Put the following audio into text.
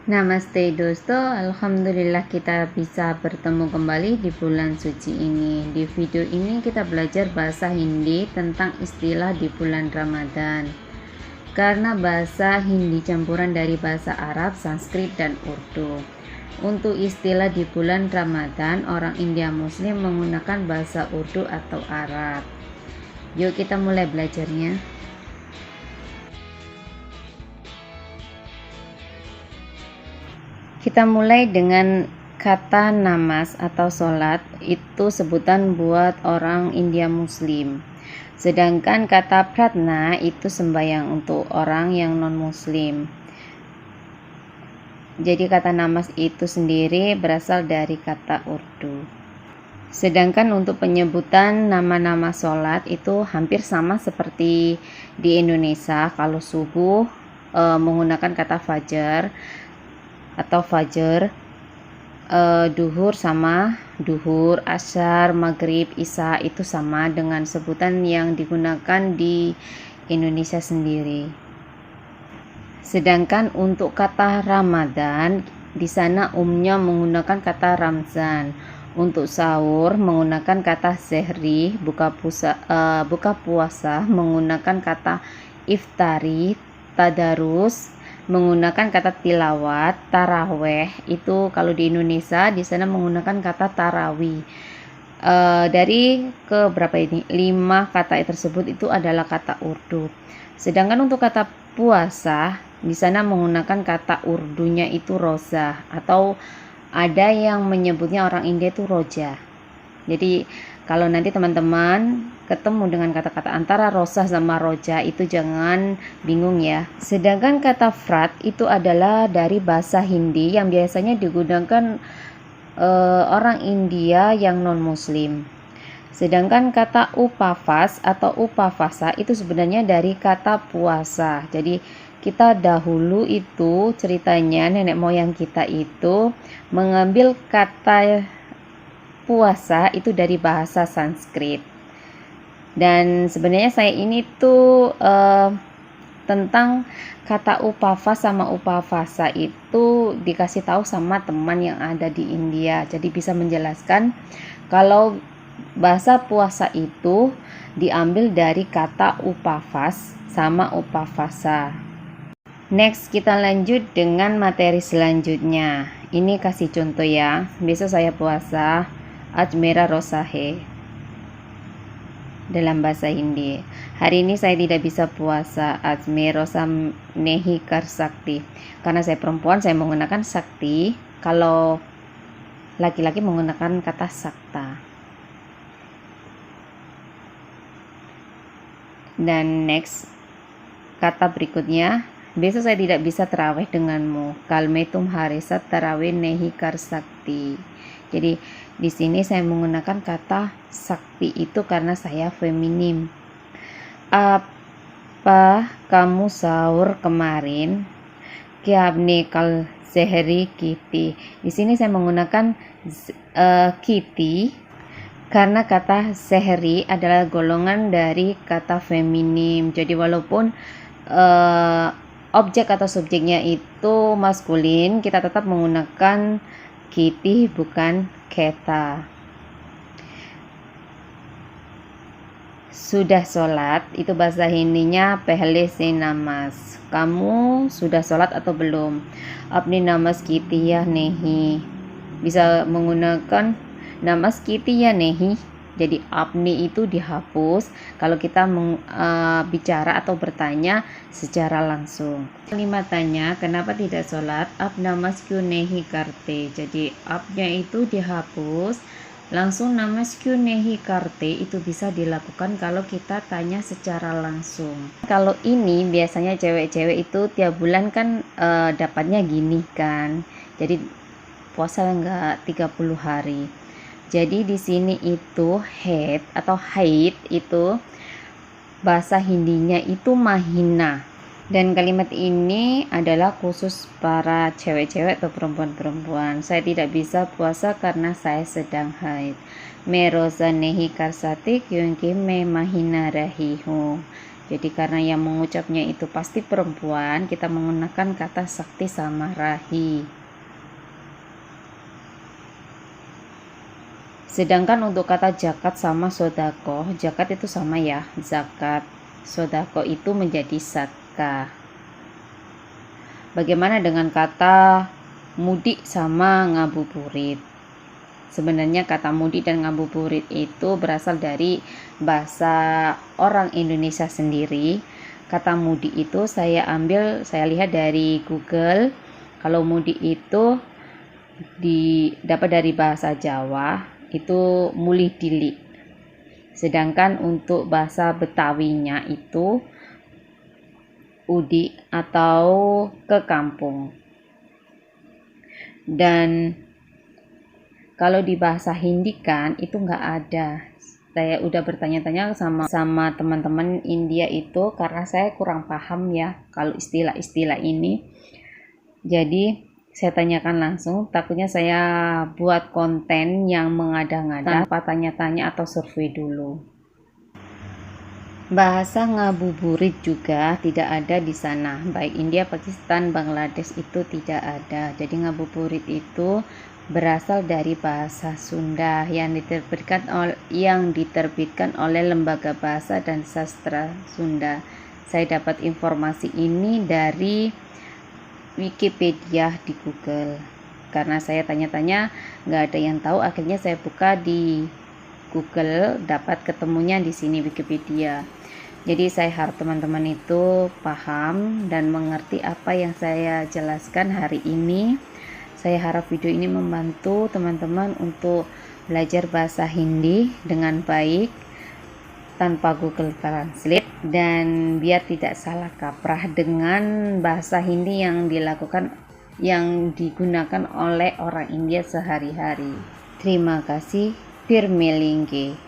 Namaste dosto, alhamdulillah kita bisa bertemu kembali di bulan suci ini. Di video ini kita belajar bahasa Hindi tentang istilah di bulan Ramadan. Karena bahasa Hindi campuran dari bahasa Arab, Sanskrit, dan Urdu. Untuk istilah di bulan Ramadan, orang India Muslim menggunakan bahasa Urdu atau Arab. Yuk kita mulai belajarnya. Kita mulai dengan kata namas atau sholat, itu sebutan buat orang India Muslim. Sedangkan kata pratna itu sembahyang untuk orang yang non-Muslim. Jadi kata namas itu sendiri berasal dari kata Urdu. Sedangkan untuk penyebutan nama-nama sholat itu hampir sama seperti di Indonesia. Kalau subuh menggunakan kata fajar atau fajar, duhur sama duhur, asyar, maghrib, isya itu sama dengan sebutan yang digunakan di Indonesia sendiri. Sedangkan untuk kata Ramadan di sana umumnya menggunakan kata Ramzan. Untuk sahur menggunakan kata sehri, buka puasa menggunakan kata iftari, tadarus menggunakan kata tilawat, taraweh itu kalau di Indonesia di sana menggunakan kata tarawih. Dari ke berapa ini? 5 kata tersebut itu adalah kata Urdu. Sedangkan untuk kata puasa di sana menggunakan kata Urdunya itu roza, atau ada yang menyebutnya orang India itu roja. Jadi kalau nanti teman-teman ketemu dengan kata-kata antara rosa sama roja itu jangan bingung ya. Sedangkan kata frat itu adalah dari bahasa Hindi yang biasanya digunakan orang India yang non-Muslim. Sedangkan kata upavas atau upavasa itu sebenarnya dari kata puasa. Jadi kita dahulu itu ceritanya nenek moyang kita itu mengambil kata puasa itu dari bahasa Sanskrit. Dan sebenarnya saya ini tuh tentang kata upavas sama upavasa itu dikasih tahu sama teman yang ada di India. Jadi bisa menjelaskan kalau bahasa puasa itu diambil dari kata upavas sama upavasa. Next kita lanjut dengan materi selanjutnya. Ini kasih contoh ya. Besok saya puasa, Aj mera rosa hai, dalam bahasa Hindi. Hari ini saya tidak bisa puasa, Aj mera rosa nahi kar sakti. Karena saya perempuan, saya menggunakan sakti. Kalau laki-laki menggunakan kata sakta. Dan next kata berikutnya, besok saya tidak bisa tarawih denganmu. Kal mein tumhare saath tarawih nahi kar sakti. Jadi di sini saya menggunakan kata sakti itu karena saya feminim. Apa kamu sahur kemarin? Kya apne kal sehri kiti. Di sini saya menggunakan kiti karena kata sehri adalah golongan dari kata feminim. Jadi walaupun objek atau subjeknya itu maskulin, kita tetap menggunakan kiti bukan keta. Sudah sholat itu bahasa Hindinya pehle se namas. Kamu sudah sholat atau belum? Apni namas kiti ya nehi. Bisa menggunakan namas kiti ya nehi. Jadi apni itu dihapus kalau kita bicara atau bertanya secara langsung. Kalimat tanya, kenapa tidak sholat? Ap namas kyu nehi karte. Jadi apnya itu dihapus, langsung namas kyu nehi karte itu bisa dilakukan kalau kita tanya secara langsung. Kalau ini biasanya cewek-cewek itu tiap bulan kan dapatnya gini kan. Jadi puasa enggak 30 hari. Jadi di sini itu haid atau haid itu bahasa Hindinya itu mahina. Dan kalimat ini adalah khusus para cewek-cewek atau perempuan-perempuan. Saya tidak bisa puasa karena saya sedang haid. Meroza nehi kar sakti kyunki me mahina rahi hu. Jadi karena yang mengucapnya itu pasti perempuan, kita menggunakan kata sakti sama rahi. Sedangkan untuk kata zakat sama sodako, zakat itu sama ya, zakat. Sodako itu menjadi sadkah. Bagaimana dengan kata mudik sama ngabuburit? Sebenarnya kata mudik dan ngabuburit itu berasal dari bahasa orang Indonesia sendiri. Kata mudik itu saya lihat dari Google. Kalau mudik itu dapat dari bahasa Jawa, itu mulih dilik. Sedangkan untuk bahasa Betawinya itu udik atau ke kampung. Dan kalau di bahasa Hindi kan itu nggak ada. Saya udah bertanya-tanya sama teman-teman India itu karena saya kurang paham ya kalau istilah-istilah ini. Jadi saya tanyakan langsung, takutnya saya buat konten yang mengada-ngada tanpa tanya-tanya atau survei dulu. Bahasa ngabuburit juga tidak ada di sana, baik India, Pakistan, Bangladesh itu tidak ada. Jadi ngabuburit itu berasal dari bahasa Sunda yang diterbitkan oleh Lembaga Bahasa dan Sastra Sunda. Saya dapat informasi ini dari Wikipedia di Google. Karena saya tanya-tanya nggak ada yang tahu, akhirnya saya buka di Google, dapat ketemunya di sini Wikipedia. Jadi saya harap teman-teman itu paham dan mengerti apa yang saya jelaskan hari ini. Saya harap video ini membantu teman-teman untuk belajar bahasa Hindi dengan baik tanpa Google Translate, dan biar tidak salah kaprah dengan bahasa Hindi yang digunakan oleh orang India sehari-hari. Terima kasih. Fir milenge.